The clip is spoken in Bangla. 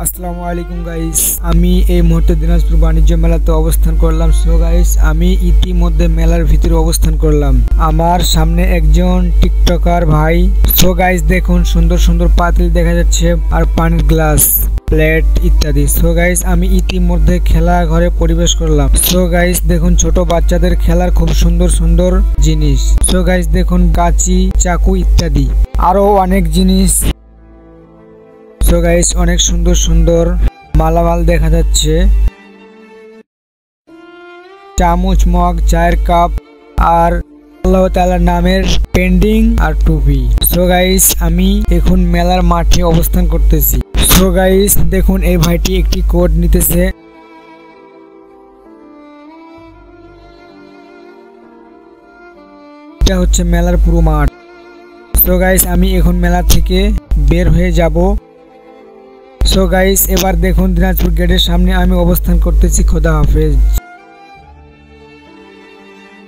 আসসালামু আলাইকুম গাইস, আমি এই মুহূর্তে দিনাজপুর বাণিজ্য মেলাতে অবস্থান করলাম। সো গাইস, আমি ইতিমধ্যে মেলার ভিতরে অবস্থান করলাম। আমার সামনে একজন টিকটকার ভাই। সো গাইস, দেখুন সুন্দর সুন্দর পাতিল দেখা যাচ্ছে আর পানির গ্লাস, প্লেট ইত্যাদি। সো গাইস, আমি ইতিমধ্যে খেলা ঘরে প্রবেশ করলাম। সো গাইস, দেখুন ছোট বাচ্চাদের খেলার খুব সুন্দর সুন্দর জিনিস। সো গাইস, দেখুন কাঁচি, চাকু ইত্যাদি আরো অনেক জিনিস। সো গাইস, অনেক সুন্দর সুন্দর মালামাল দেখা যাচ্ছে, চামচ, মগ, চায়ের কাপ আর আল্লাহ তাআলার নামের পেন্ডিং আর টুপি। সো গাইস, আমি এখন মেলার মাঠে অবস্থান করতেছি। সো গাইস, দেখুন এই ভাইটি একটি কোড নিতেছে। এটা হচ্ছে মেলার পুরো মাঠ। সো গাইস, আমি এখন মেলা থেকে বের হয়ে যাব। সো গাইস, এবার দেখুন দিনাজপুর গেটের সামনে আমি অবস্থান করতেছি। খোদা হাফেজ।